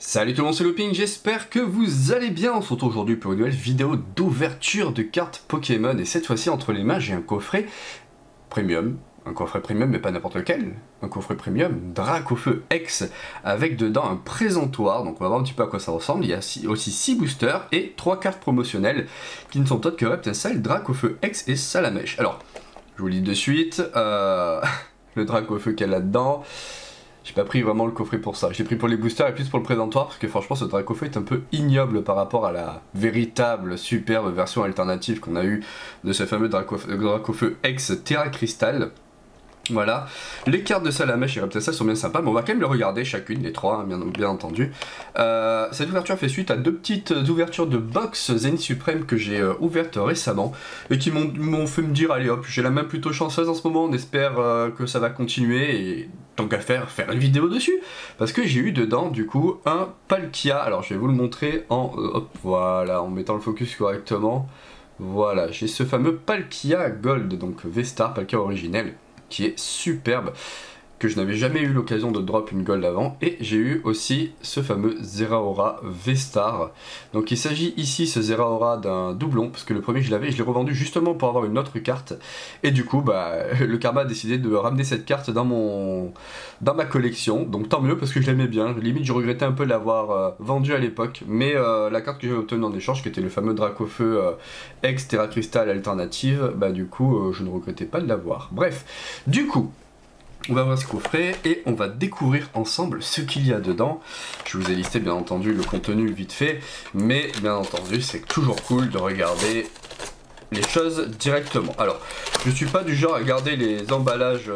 Salut tout le monde, c'est Looping, j'espère que vous allez bien. On se retrouve aujourd'hui pour une nouvelle vidéo d'ouverture de cartes Pokémon. Et cette fois-ci, entre les mains, j'ai un coffret premium. Un coffret premium, mais pas n'importe lequel. Un coffret premium, Dracofeu X, avec dedans un présentoir. Donc on va voir un petit peu à quoi ça ressemble. Il y a aussi 6 boosters et 3 cartes promotionnelles qui ne sont autres que Reptincelle, Dracofeu X et Salamèche. Alors, je vous le dis de suite, le Dracofeu qu'il y a là-dedans... J'ai pas pris vraiment le coffret pour ça, j'ai pris pour les boosters et plus pour le présentoir parce que franchement ce Dracofeu est un peu ignoble par rapport à la véritable superbe version alternative qu'on a eu de ce fameux Dracofeu X Terra Crystal. Voilà, les cartes de Salamèche et Reptincelle sont bien sympas, mais on va quand même les regarder chacune, les trois, hein, bien entendu. Cette ouverture fait suite à deux petites ouvertures de box Zenith Suprême que j'ai ouvertes récemment et qui m'ont fait me dire, allez hop, j'ai la main plutôt chanceuse en ce moment, on espère que ça va continuer et tant qu'à faire une vidéo dessus. Parce que j'ai eu dedans, du coup, un Palkia, alors je vais vous le montrer en, hop, voilà, en mettant le focus correctement. Voilà, j'ai ce fameux Palkia Gold, donc V-Star, Palkia originel, qui est superbe, que je n'avais jamais eu l'occasion de drop une gold avant. Et j'ai eu aussi ce fameux Zeraora V-Star. Donc il s'agit ici, ce Zeraora, d'un doublon, parce que le premier je l'avais, je l'ai revendu justement pour avoir une autre carte. Et du coup, bah, le karma a décidé de ramener cette carte dans ma collection. Donc tant mieux, parce que je l'aimais bien. Limite, je regrettais un peu de l'avoir vendu à l'époque. Mais la carte que j'ai obtenue en échange, qui était le fameux Dracofeu X Terra Crystal alternative, bah du coup, je ne regrettais pas de l'avoir. Bref, du coup... on va voir ce coffret et on va découvrir ensemble ce qu'il y a dedans. Je vous ai listé bien entendu le contenu vite fait, mais bien entendu c'est toujours cool de regarder les choses directement. Alors, je suis pas du genre à garder les emballages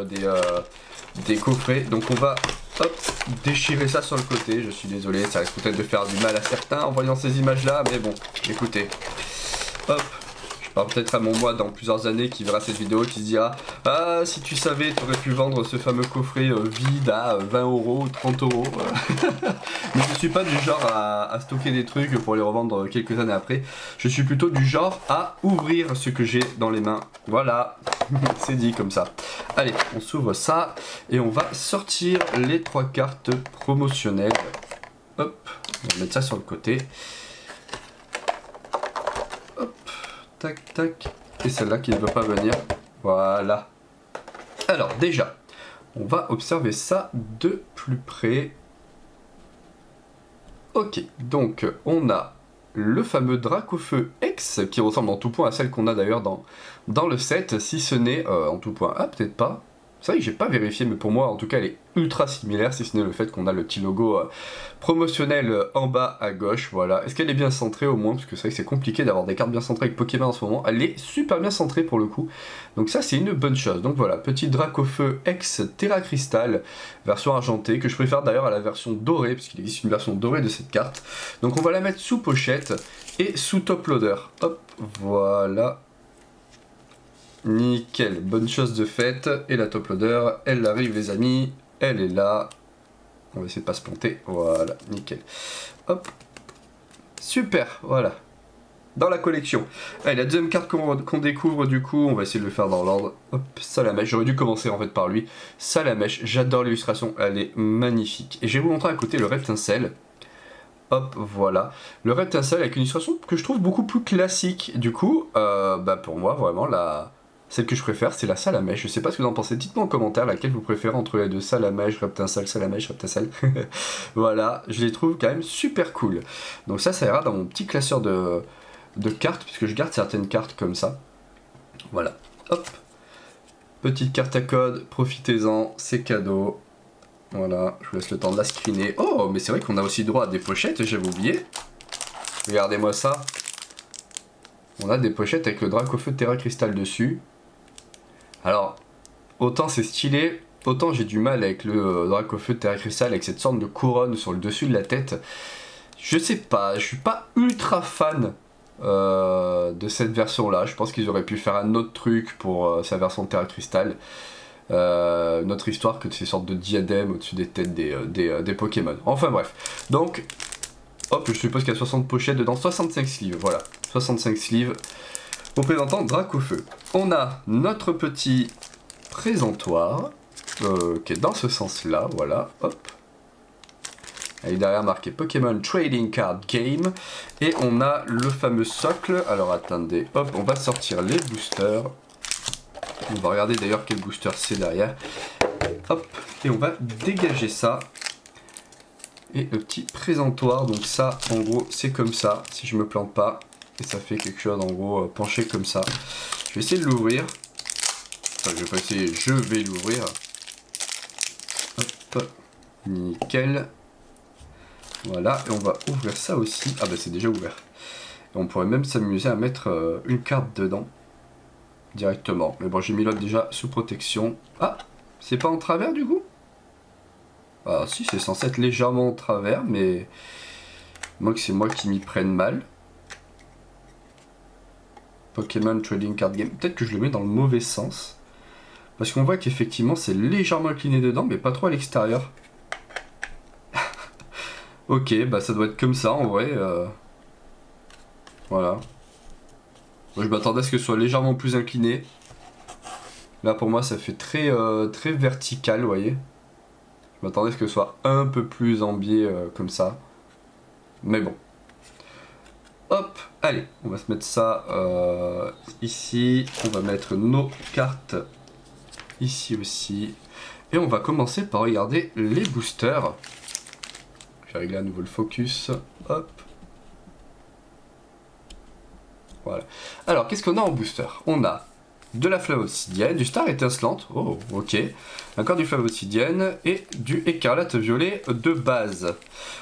des coffrets, donc on va hop, déchirer ça sur le côté. Je suis désolé, ça risque peut-être de faire du mal à certains en voyant ces images là, mais bon, écoutez, hop. Peut-être à mon moi dans plusieurs années qui verra cette vidéo qui se dira « Ah, si tu savais, tu aurais pu vendre ce fameux coffret vide à 20 € ou 30 €. » Mais je suis pas du genre à stocker des trucs pour les revendre quelques années après. Je suis plutôt du genre à ouvrir ce que j'ai dans les mains. Voilà, c'est dit comme ça. Allez, on s'ouvre ça et on va sortir les 3 cartes promotionnelles. Hop, on va mettre ça sur le côté. Tac, tac, et celle-là qui ne veut pas venir, voilà. Alors déjà, on va observer ça de plus près. Ok, donc on a le fameux Dracofeu X, qui ressemble en tout point à celle qu'on a d'ailleurs dans le set, si ce n'est en tout point, ah peut-être pas. C'est vrai que j'ai pas vérifié, mais pour moi en tout cas elle est ultra similaire, si ce n'est le fait qu'on a le petit logo promotionnel en bas à gauche, voilà. Est-ce qu'elle est bien centrée au moins, parce que c'est vrai que c'est compliqué d'avoir des cartes bien centrées avec Pokémon en ce moment. Elle est super bien centrée pour le coup, donc ça c'est une bonne chose. Donc voilà, petit Dracofeu X Terra Crystal, version argentée, que je préfère d'ailleurs à la version dorée, parce qu'il existe une version dorée de cette carte. Donc on va la mettre sous pochette et sous top loader. Hop, voilà. Nickel, bonne chose de faite. Et la top loader, elle arrive les amis, elle est là. On va essayer de pas se planter, voilà, nickel. Hop, super, voilà. Dans la collection. Allez, la deuxième carte qu'on découvre du coup, on va essayer de le faire dans l'ordre. Hop, Salamèche, j'aurais dû commencer en fait par lui. Salamèche, j'adore l'illustration, elle est magnifique. Et je vais vous montrer à côté le Reptincelle. Hop, voilà. Le Reptincelle avec une illustration que je trouve beaucoup plus classique. Du coup, bah pour moi, vraiment, celle que je préfère, c'est la Salamèche. Je sais pas ce que vous en pensez. Dites-moi en commentaire laquelle vous préférez entre les deux. Salamèche, Reptincelle, Salamèche, Reptincelle. Voilà, je les trouve quand même super cool. Donc ça ira dans mon petit classeur de cartes, puisque je garde certaines cartes comme ça. Voilà, hop. Petite carte à code, profitez-en, c'est cadeau. Voilà, je vous laisse le temps de la screener. Oh, mais c'est vrai qu'on a aussi droit à des pochettes, j'avais oublié. Regardez-moi ça. On a des pochettes avec le Dracofeu Terra Crystal dessus. Alors, autant c'est stylé, autant j'ai du mal avec le Dracofeu Terra Crystal avec cette sorte de couronne sur le dessus de la tête. Je sais pas, je suis pas ultra fan de cette version-là. Je pense qu'ils auraient pu faire un autre truc pour sa version de Terra Crystal. Une autre histoire que de ces sortes de diadèmes au-dessus des têtes des Pokémon. Enfin bref, donc, hop, je suppose qu'il y a 60 pochettes dedans, 65 sleeves, voilà. 65 sleeves représentant Dracofeu. On a notre petit présentoir qui est dans ce sens-là, voilà, hop. Avec derrière marqué Pokémon Trading Card Game. Et on a le fameux socle. Alors attendez, hop, on va sortir les boosters. On va regarder d'ailleurs quel booster c'est derrière. Hop, et on va dégager ça. Et le petit présentoir, donc ça en gros c'est comme ça, si je me plante pas. Et ça fait quelque chose en gros penché comme ça. Je vais essayer de l'ouvrir. Enfin je vais pas essayer, je vais l'ouvrir. Hop, nickel. Voilà, et on va ouvrir ça aussi. Ah bah c'est déjà ouvert. Et on pourrait même s'amuser à mettre une carte dedans. Directement. Mais bon, j'ai mis l'autre déjà sous protection. Ah, c'est pas en travers du coup? Ah si, c'est censé être légèrement en travers, mais... moi que c'est moi qui m'y prenne mal. Pokémon Trading Card Game. Peut-être que je le mets dans le mauvais sens. Parce qu'on voit qu'effectivement c'est légèrement incliné dedans, mais pas trop à l'extérieur. Ok, bah ça doit être comme ça en vrai. Voilà. Moi, je m'attendais à ce que ce soit légèrement plus incliné. Là pour moi ça fait très, très vertical, vous voyez. Je m'attendais à ce que ce soit un peu plus en biais comme ça. Mais bon. Hop, allez, on va se mettre ça ici. On va mettre nos cartes ici aussi. Et on va commencer par regarder les boosters. Je vais régler à nouveau le focus. Hop. Voilà. Alors, qu'est-ce qu'on a en booster? On a de la flamme obsidienne, du star étincelante, oh ok, encore du flamme obsidienne et du écarlate violet de base.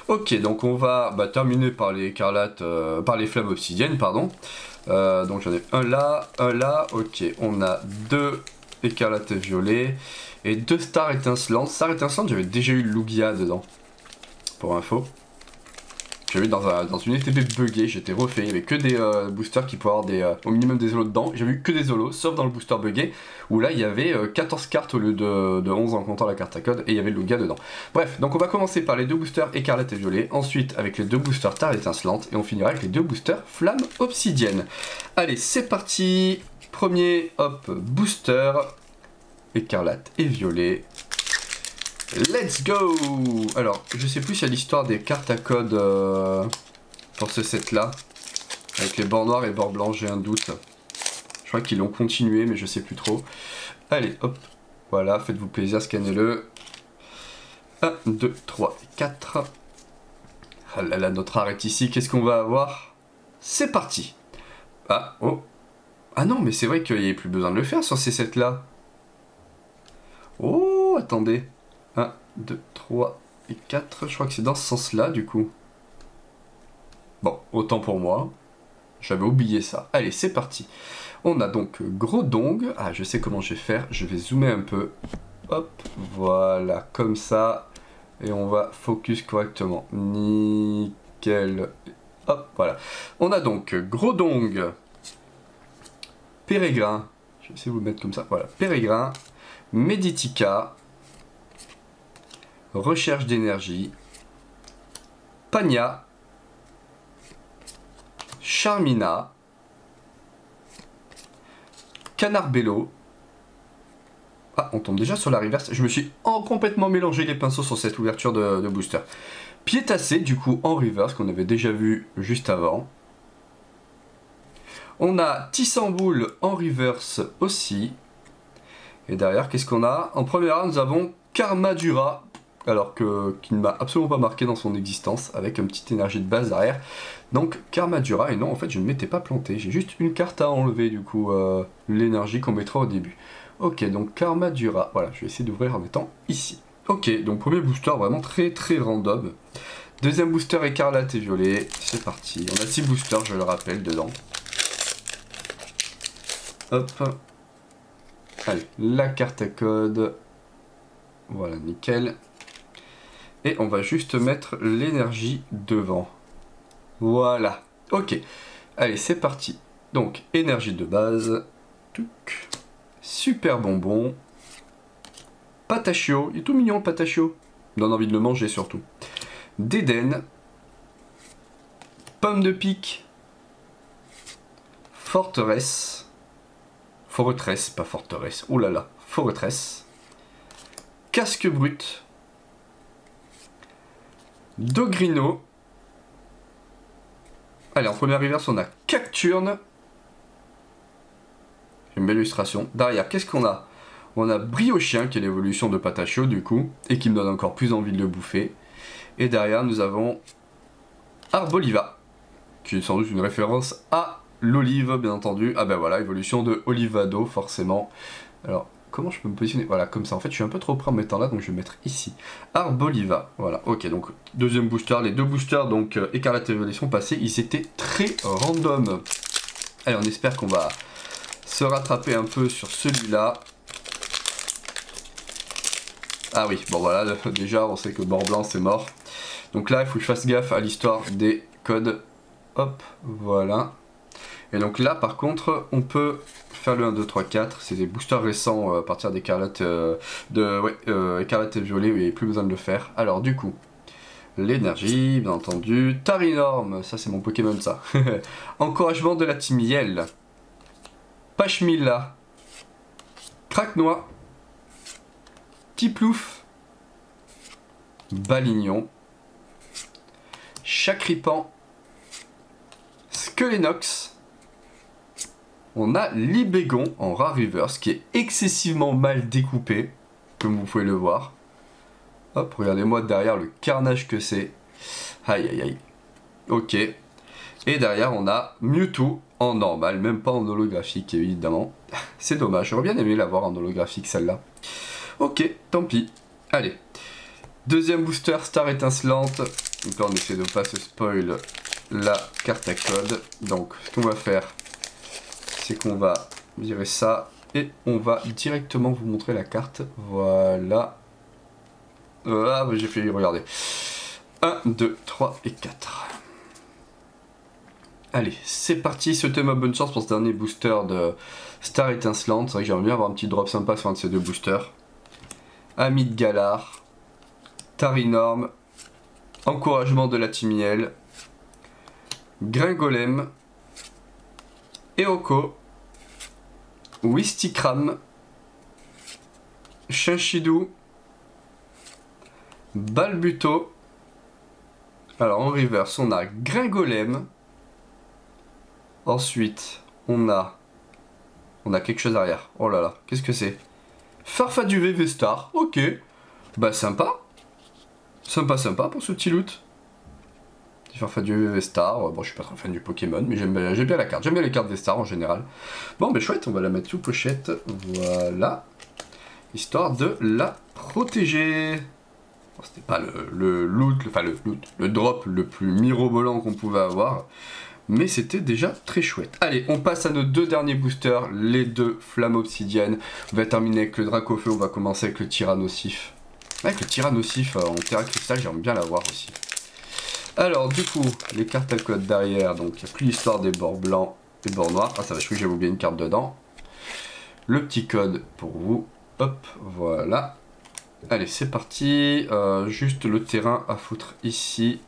Ok, donc on va terminer par les écarlates, par les flammes obsidiennes, pardon. Donc j'en ai un là, ok, on a deux écarlates violet et deux stars étincelantes. Star étincelante, j'avais déjà eu le Lugia dedans, pour info. J'ai vu dans une ETB buggée, j'étais refait, il n'y avait que des boosters qui pouvaient avoir au minimum des holos dedans. J'ai vu que des holos, sauf dans le booster buggé, où là il y avait 14 cartes au lieu de 11 en comptant la carte à code, et il y avait le Lugia dedans. Bref, donc on va commencer par les deux boosters écarlate et violet, ensuite avec les deux boosters star étincelante, et on finira avec les deux boosters flamme obsidienne. Allez, c'est parti. Premier, hop, booster écarlate et violet. Let's go! Alors, je sais plus s'il y a l'histoire des cartes à code pour ce set là. Avec les bords noirs et bords blancs, j'ai un doute. Je crois qu'ils l'ont continué, mais je sais plus trop. Allez, hop. Voilà, faites-vous plaisir, scannez-le. 1, 2, 3, 4. Ah là là, notre arrête ici, qu'est-ce qu'on va avoir? C'est parti! Ah, oh. Ah non, mais c'est vrai qu'il n'y avait plus besoin de le faire sur ces sets là. Oh, attendez. 1, 2, 3 et 4, je crois que c'est dans ce sens-là du coup. Bon, autant pour moi. J'avais oublié ça. Allez, c'est parti. On a donc Groudon. Ah, je sais comment je vais faire. Je vais zoomer un peu. Hop, voilà, comme ça. Et on va focus correctement. Nickel. Hop, voilà. On a donc Groudon, Pérégrin. Je vais essayer de vous le mettre comme ça. Voilà, Pérégrin, Meditica, Recherche d'énergie, Pagna, Charmina, Canarbello. Ah, on tombe déjà sur la reverse. Je me suis complètement mélangé les pinceaux sur cette ouverture de booster. Piétassé, du coup, en reverse, qu'on avait déjà vu juste avant. On a Tissamboul en reverse aussi. Et derrière, qu'est-ce qu'on a? En première arme, nous avons Karmadura. Alors qui ne m'a absolument pas marqué dans son existence, avec une petite énergie de base derrière. Donc Karmadura, et non en fait je ne m'étais pas planté, j'ai juste une carte à enlever du coup, l'énergie qu'on mettra au début. Ok, donc Karmadura, voilà, je vais essayer d'ouvrir en étant ici. Ok, donc premier booster vraiment très très random. Deuxième booster écarlate et violet, c'est parti. On a 6 boosters, je le rappelle, dedans. Hop. Allez, la carte à code. Voilà, nickel. Et on va juste mettre l'énergie devant. Voilà. Ok. Allez, c'est parti. Donc, énergie de base. Touc. Super bonbon. Patachio. Il est tout mignon, le Patachio. Donne envie de le manger, surtout. Dédenne. Pomme de pique. Forteresse. Forteresse, pas forteresse. Oh là là. Forteresse. Casque brut. Dogrino. Allez, en première reverse, on a Cacturne. Une belle illustration. Derrière, qu'est-ce qu'on a? On a Briochien, qui est l'évolution de Patachio, du coup, et qui me donne encore plus envie de le bouffer. Et derrière, nous avons Arboliva, qui est sans doute une référence à l'olive, bien entendu. Ah ben voilà, évolution de Olivado, forcément. Alors, comment je peux me positionner? Voilà, comme ça. En fait, je suis un peu trop près en mettant là, donc je vais mettre ici. Arboliva, voilà. Ok, donc, deuxième booster. Les deux boosters, donc, Écarlate Évolution passés, ils étaient très random. Allez, on espère qu'on va se rattraper un peu sur celui-là. Ah oui, bon voilà, déjà, on sait que bord blanc, c'est mort. Donc là, il faut que je fasse gaffe à l'histoire des codes. Hop, voilà. Et donc là, par contre, on peut faire le 1, 2, 3, 4. C'est des boosters récents à partir d'Écarlate Écarlate et Violet, où il n'y avait plus besoin de le faire. Alors du coup, l'énergie, bien entendu. Tarinorm, ça c'est mon Pokémon ça. Encouragement de la team Yell. Pachmilla. Craquenois. Tiplouf. Balignon. Chacripan. Skelenox. On a Libégon en rare reverse qui est excessivement mal découpé, comme vous pouvez le voir. Hop, regardez-moi derrière le carnage que c'est. Aïe aïe aïe. Ok. Et derrière on a Mewtwo en normal, même pas en holographique évidemment. C'est dommage, j'aurais bien aimé l'avoir en holographique celle-là. Ok, tant pis. Allez. Deuxième booster, Star étincelante. Donc là on essaie de pas se spoil la carte à code. Donc ce qu'on va faire, c'est qu'on va virer ça et on va directement vous montrer la carte. Voilà. Ah, j'ai fait regarder. 1, 2, 3 et 4. Allez, c'est parti. Souhaitez-moi bonne chance pour ce dernier booster de Star étincelante. C'est vrai que j'aimerais bien avoir un petit drop sympa sur un de ces deux boosters. Ami de Galar. Tarinorm. Encouragement de la team Yell. Gringolem. Eoko. Wistikram. Chinchidou. Balbuto. Alors en reverse, on a Gringolem. Ensuite, on a quelque chose derrière. Oh là là, qu'est-ce que c'est? Farfaduvé V-Star. Ok. Bah sympa. Sympa pour ce petit loot. Farfaduvé V-Star. Bon, je suis pas très fan du Pokémon, mais j'aime bien la carte. J'aime bien les cartes V-Star en général. Bon, mais chouette, on va la mettre sous pochette. Voilà. Histoire de la protéger. Bon, c'était pas le drop le plus mirobolant qu'on pouvait avoir. Mais c'était déjà très chouette. Allez, on passe à nos deux derniers boosters, les deux flammes obsidiennes. On va terminer avec le Dracofeu, on va commencer avec le Tyrannosif. Avec le Tyrannosif en Terra Cristal, j'aime bien l'avoir aussi. Alors, du coup, les cartes à code derrière, donc il n'y a plus l'histoire des bords blancs et bords noirs. Ah, ça va, je crois que j'avais oublié une carte dedans. Le petit code pour vous. Hop, voilà. Allez, c'est parti. Juste le terrain à foutre ici.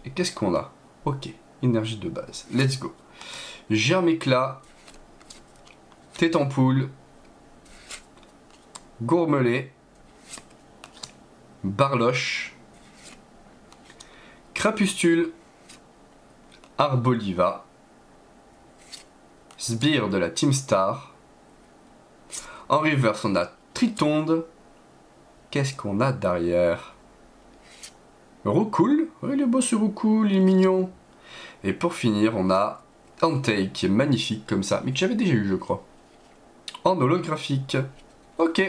Et qu'est-ce qu'on a? Ok. Énergie de base. Let's go. Germéclat. Tétampoule. Gourmelet. Barloche. Crapustule. Arboliva. Sbire de la Team Star. En reverse, on a Tritonde. Qu'est-ce qu'on a derrière? Roucoule. Ouais, il est beau ce Roucoule, il est mignon. Et pour finir, on a Entei qui est magnifique comme ça, mais que j'avais déjà eu, je crois. En holographique. Ok.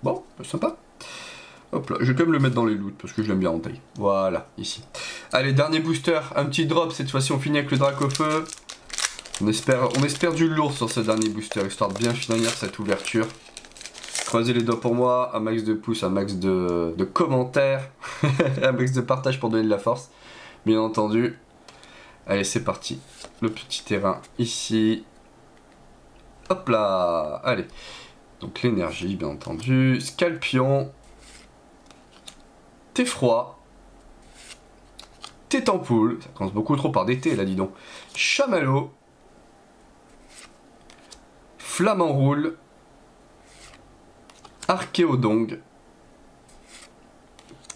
Bon, sympa. Hop là, je vais quand même le mettre dans les loots parce que je l'aime bien Entei. Voilà, ici. Allez, dernier booster, un petit drop. Cette fois-ci, on finit avec le Dracofeu. On espère du lourd sur ce dernier booster, histoire de bien finir cette ouverture. Croisez les doigts pour moi, un max de pouces, un max de commentaires, un max de partage pour donner de la force, bien entendu. Allez, c'est parti. Le petit terrain ici. Hop là. Allez. Donc l'énergie, bien entendu. Scalpion. Thé-froid. Tétampoule. Ça commence beaucoup trop par des thés, là, dis donc. Chamallow. Flamant roule. Archéodongue.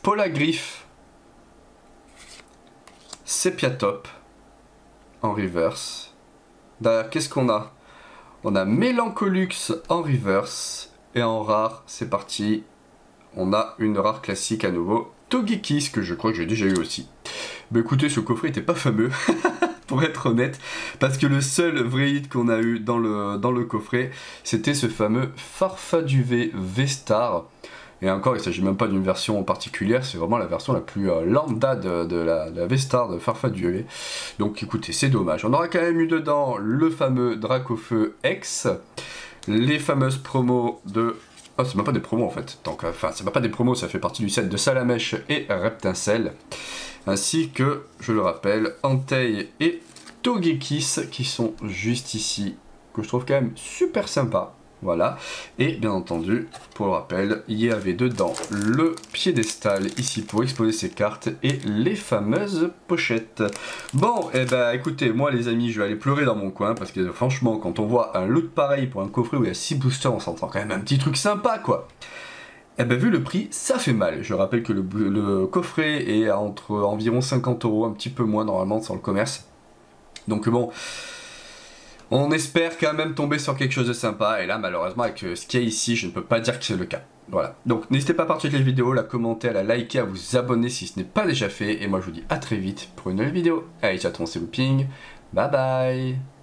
Polagriffe. Sepia Top en reverse. Derrière, qu'est-ce qu'on a? On a Melancholux en reverse. Et en rare, c'est parti. On a une rare classique à nouveau. Togekiss, que je crois que j'ai déjà eu aussi. Bah écoutez, ce coffret était pas fameux, pour être honnête, parce que le seul vrai hit qu'on a eu dans le coffret, c'était ce fameux Farfaduvé V-Star. Et encore, il ne s'agit même pas d'une version particulière, c'est vraiment la version la plus lambda de la V-Star de Farfaduvé. Donc écoutez, c'est dommage. On aura quand même eu dedans le fameux Dracofeu X, les fameuses promos de... Ah, c'est même pas des promos en fait. Donc, enfin, c'est même pas des promos, ça fait partie du set de Salamèche et Reptincelle. Ainsi que, je le rappelle, Entei et Togekiss qui sont juste ici. Que je trouve quand même super sympa. Voilà. Et bien entendu, pour le rappel, il y avait dedans le piédestal ici pour exposer ses cartes et les fameuses pochettes. Bon, et ben écoutez, moi les amis, je vais aller pleurer dans mon coin parce que franchement, quand on voit un loot pareil pour un coffret où il y a 6 boosters, on s'entend quand même un petit truc sympa quoi. Et ben vu le prix, ça fait mal. Je rappelle que le coffret est entre environ 50 €, un petit peu moins normalement sur le commerce. Donc bon... On espère quand même tomber sur quelque chose de sympa, et là malheureusement avec ce qu'il y a ici, je ne peux pas dire que c'est le cas. Voilà, donc n'hésitez pas à partager la vidéo, la commenter, à la liker, à vous abonner si ce n'est pas déjà fait, et moi je vous dis à très vite pour une nouvelle vidéo. Allez, ciao, c'est Looping, bye bye.